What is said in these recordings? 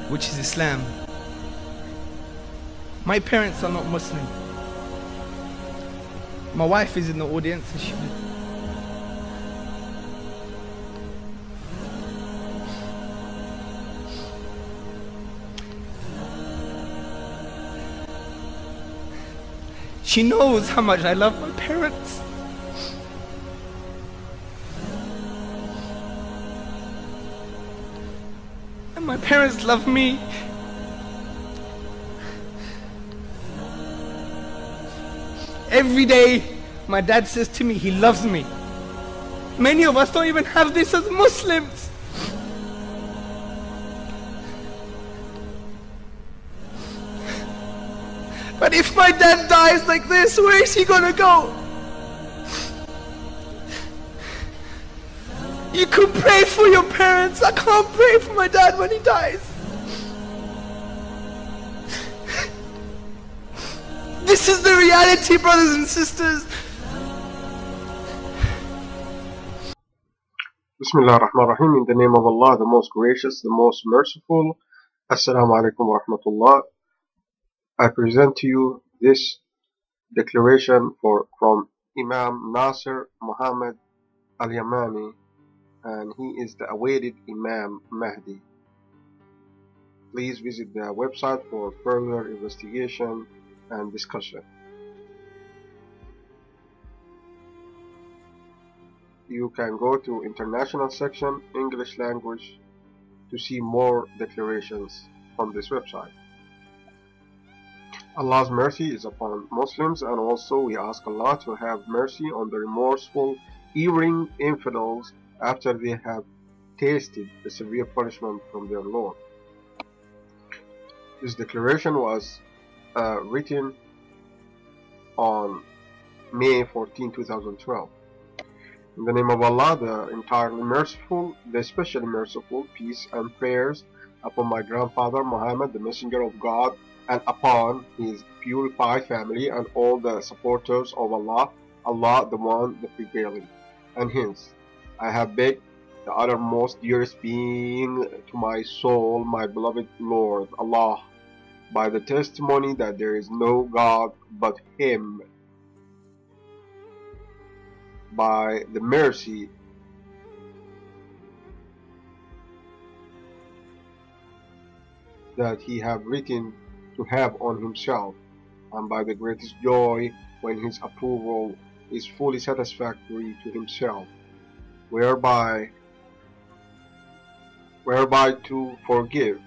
which is Islam. My parents are not Muslim. My wife is in the audience and she knows how much I love my parents. And my parents love me. Every day, my dad says to me, he loves me. Many of us don't even have this as Muslims. But if my dad dies like this, where is he gonna go? You could pray for your parents. I can't pray for my dad when he dies. This is the reality, brothers and sisters. Bismillah ar-Rahman ar-Rahim. In the name of Allah, the most gracious, the most merciful. Assalamu alaikum wa rahmatullah. I present to you this declaration from Imam Nasir Muhammad al-Yamani, and he is the awaited Imam Mahdi. Please visit the website for further investigation and discussion. You can go to international section, English language, to see more declarations from this website. Allah's mercy is upon Muslims, and also we ask Allah to have mercy on the remorseful, erring infidels after they have tasted the severe punishment from their Lord. This declaration was written on May 14, 2012. In the name of Allah, the entirely merciful, the especially merciful, peace and prayers upon my grandfather Muhammad, the messenger of God, and upon his purified family and all the supporters of Allah, Allah the one, the prevailing. And hence, I have begged the uttermost dearest being to my soul, my beloved Lord, Allah, by the testimony that there is no God but Him, by the mercy that He have written to have on Himself, and by the greatest joy when His approval is fully satisfactory to Himself, whereby to forgive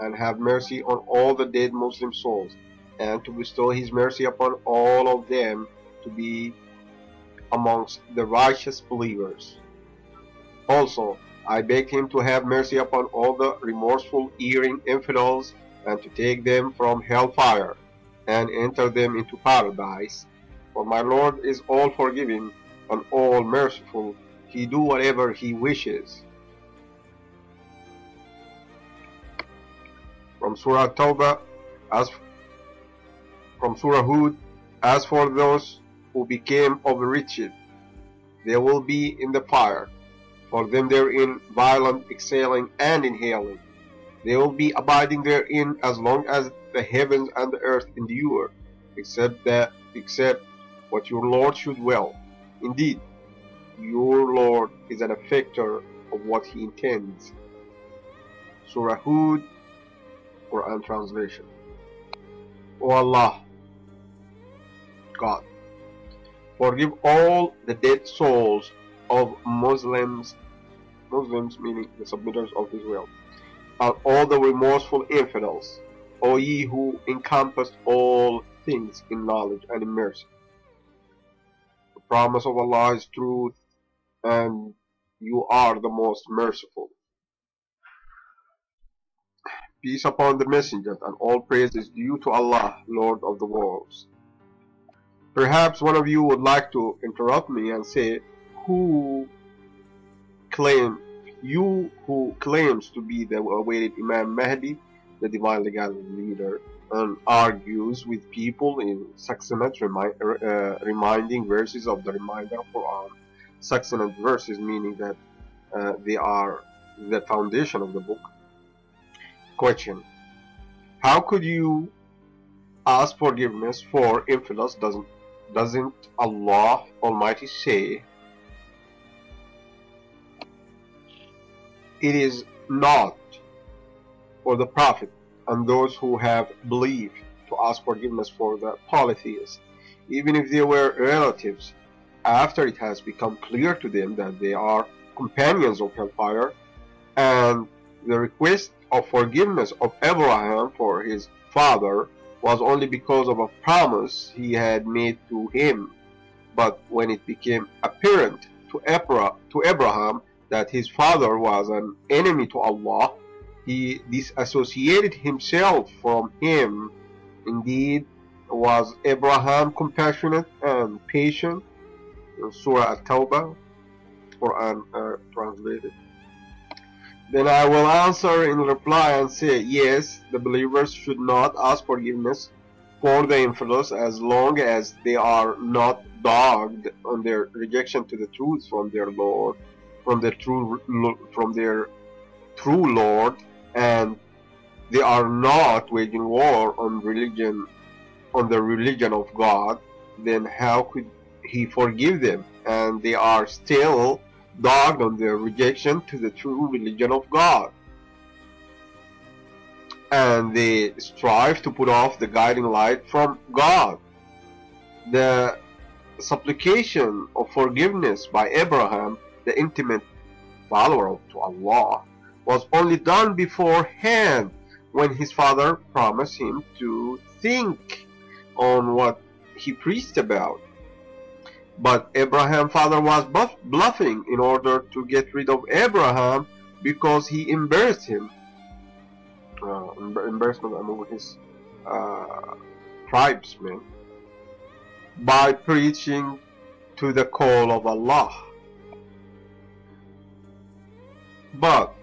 and have mercy on all the dead Muslim souls, and to bestow His mercy upon all of them to be amongst the righteous believers. Also, I beg Him to have mercy upon all the remorseful, erring infidels, and to take them from hellfire and enter them into paradise. For my Lord is all forgiving and all merciful. He do whatever He wishes. From Surah Tawbah, from Surah Hud, as for those who became overreached, they will be in the fire, for them therein violent exhaling and inhaling. They will be abiding therein as long as the heavens and the earth endure, except what your Lord should will. Indeed, your Lord is an effector of what He intends. Surah Hud, Quran translation. O Allah, God, forgive all the dead souls of Muslims meaning the submitters of His will, and all the remorseful infidels, O ye who encompassed all things in knowledge and in mercy. The promise of Allah is truth, and you are the most merciful. Peace upon the Messenger, and all praise is due to Allah, Lord of the worlds. Perhaps one of you would like to interrupt me and say, you who claims to be the awaited Imam Mahdi, the divinely guided leader, and argues with people in succinate reminding verses of the reminder Quran. Succinate verses meaning that they are the foundation of the book. Question: how could you ask forgiveness for infidels? Doesn't Allah Almighty say, it is not for the Prophet and those who have believed to ask forgiveness for the polytheists, even if they were relatives, after it has become clear to them that they are companions of hellfire? And the request of forgiveness of Abraham for his father was only because of a promise he had made to him. But when it became apparent to Abraham that his father was an enemy to Allah, he disassociated himself from him. Indeed, was Abraham compassionate and patient? Surah At-Tawbah, Quran translated. Then I will answer in reply and say, yes, the believers should not ask forgiveness for the infidels as long as they are not dogged on their rejection to the truth from their Lord, from their true Lord, and they are not waging war on the religion of God. Then how could He forgive them? And they are still dogged on their rejection to the true religion of God, and they strive to put off the guiding light from God. The supplication of forgiveness by Abraham, the intimate follower to Allah, was only done beforehand when his father promised him to think on what he preached about. But Abraham's father was bluffing in order to get rid of Abraham because he embarrassed him. Embarrassment among his tribesmen by preaching to the call of Allah. But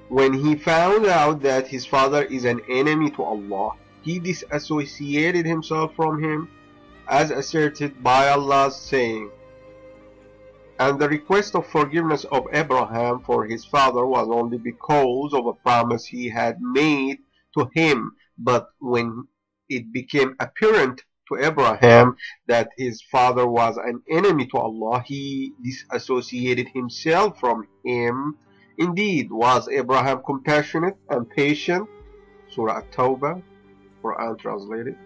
when he found out that his father is an enemy to Allah, he disassociated himself from him, as asserted by Allah's saying. And the request of forgiveness of Abraham for his father was only because of a promise he had made to him. But when it became apparent to Abraham that his father was an enemy to Allah, he disassociated himself from him. Indeed, was Abraham compassionate and patient? Surah At-Tawbah, Quran translated.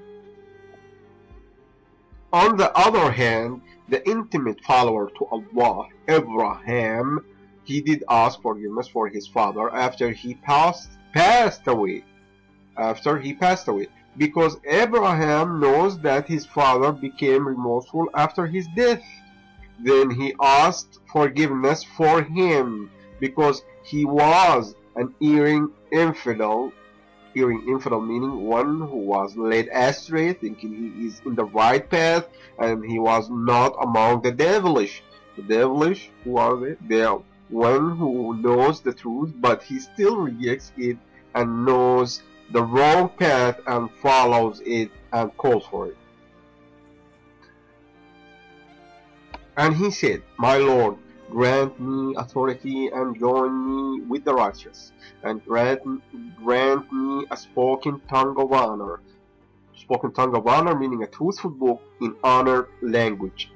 On the other hand, the intimate follower to Allah, Abraham, he did ask forgiveness for his father after he passed away. Because Abraham knows that his father became remorseful after his death. Then he asked forgiveness for him because he was an erring infidel. Erring infidel meaning one who was led astray, thinking he is in the right path, and he was not among the devilish. The devilish, who are they? They are one who knows the truth, but he still rejects it and knows the wrong path and follows it and calls for it. And he said, my Lord, grant me authority and join me with the righteous, and grant me a spoken tongue of honor. Spoken tongue of honor meaning a truthful book in honored language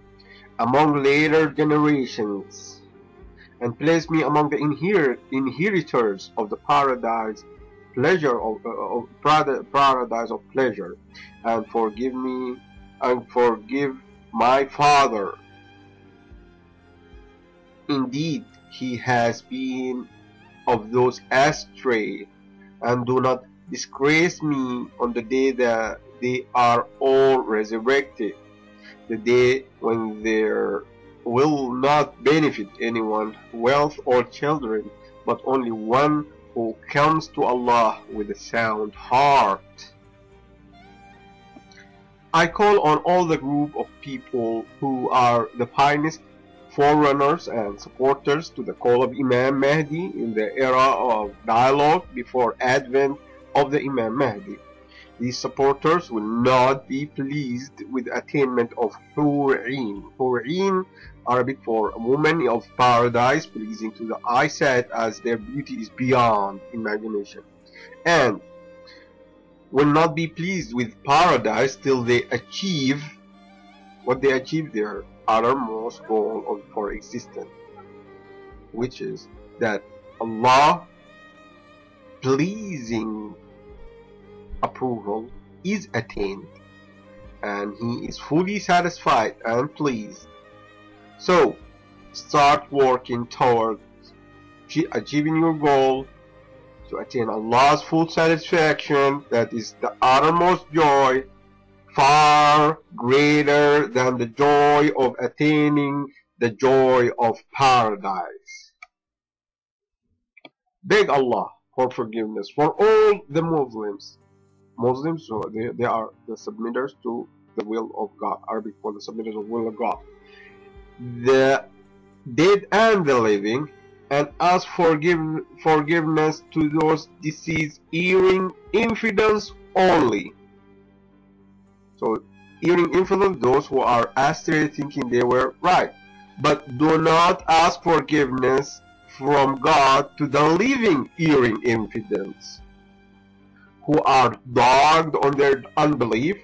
among later generations, and place me among the inheritors of the paradise paradise of pleasure, and forgive my father. Indeed, he has been of those astray, and do not disgrace me on the day that they are all resurrected, the day when there will not benefit anyone, wealth or children, but only one who comes to Allah with a sound heart. I call on all the group of people who are the pious forerunners and supporters to the call of Imam Mahdi in the era of dialogue before advent of the Imam Mahdi. These supporters will not be pleased with attainment of Hur'in. Hur'in, Arabic for a woman of paradise, pleasing to the eyesight as their beauty is beyond imagination. and will not be pleased with paradise till they achieve what they achieve, their uttermost goal for existence, which is that Allah pleasing approval is attained and He is fully satisfied and pleased. So start working towards achieving your goal to attain Allah's full satisfaction, that is the uttermost joy, far greater than the joy of attaining the joy of paradise. Beg Allah for forgiveness for all the Muslims. Muslims, so they are the submitters to the will of God, Arabic for the submitters of the will of God, the dead and the living, and ask forgiveness to those deceased erring infidels only. So erring infidels, those who are astray thinking they were right, but do not ask forgiveness from God to the living erring infidels who are dogged on their unbelief,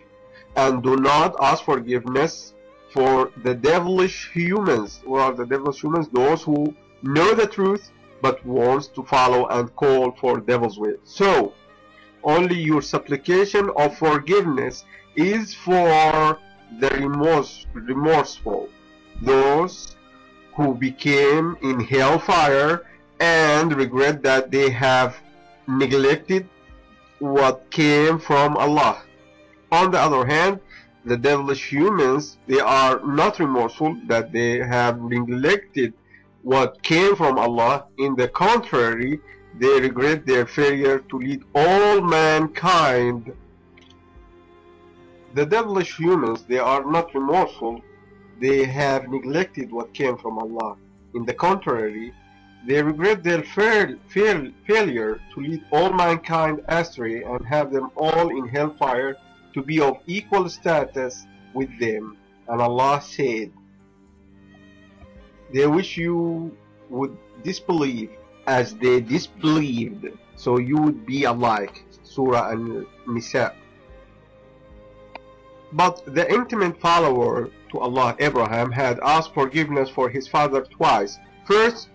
and do not ask forgiveness for the devilish humans. Who are the devilish humans? Those who know the truth but wants to follow and call for devil's way. So only your supplication of forgiveness is for the remorseful, those who became in hellfire and regret that they have neglected what came from Allah. On the other hand, the devilish humans, they are not remorseful that they have neglected what came from Allah. In the contrary, they regret their failure to lead all mankind. The devilish humans, they are not remorseful, they have neglected what came from Allah. In the contrary, they regret their failure to lead all mankind astray and have them all in hellfire to be of equal status with them. And Allah said, they wish you would disbelieve as they disbelieved, so you would be alike. Surah An-Nisa. But the intimate follower to Allah, Abraham, had asked forgiveness for his father twice. First,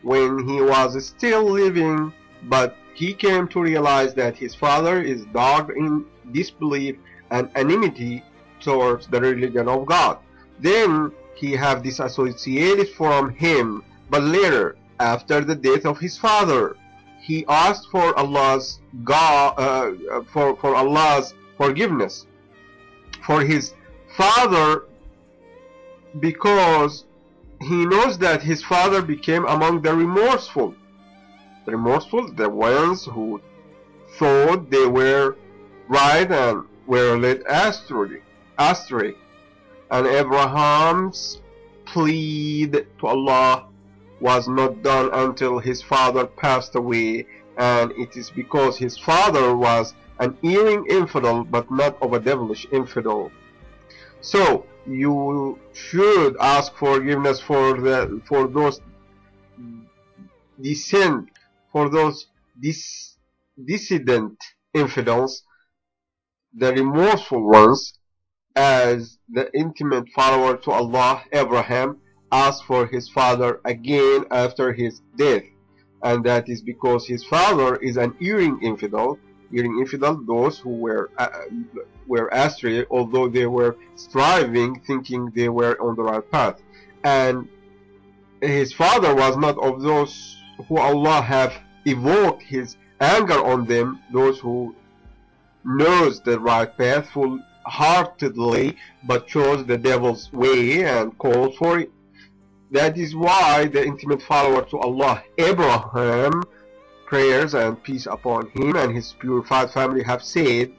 when he was still living, but he came to realize that his father is dogged in disbelief and enmity towards the religion of God. Then he have disassociated from him, but later, after the death of his father, he asked for Allah's Allah's forgiveness for his father, because he knows that his father became among the remorseful. The remorseful, the ones who thought they were right and were led astray. And Abraham's plea to Allah was not done until his father passed away, and it is because his father was an erring infidel, but not of a devilish infidel. So you should ask forgiveness for those dissident infidels, the remorseful ones, as the intimate follower to Allah, Abraham, asked for his father again after his death, and that is because his father is an erring infidel. Erring infidel, those who were astray, although they were striving, thinking they were on the right path, and his father was not of those who Allah have evoked His anger on them, those who knows the right path full-heartedly, but chose the devil's way and called for it. That is why the intimate follower to Allah, Abraham, prayers and peace upon him and his purified family, have said,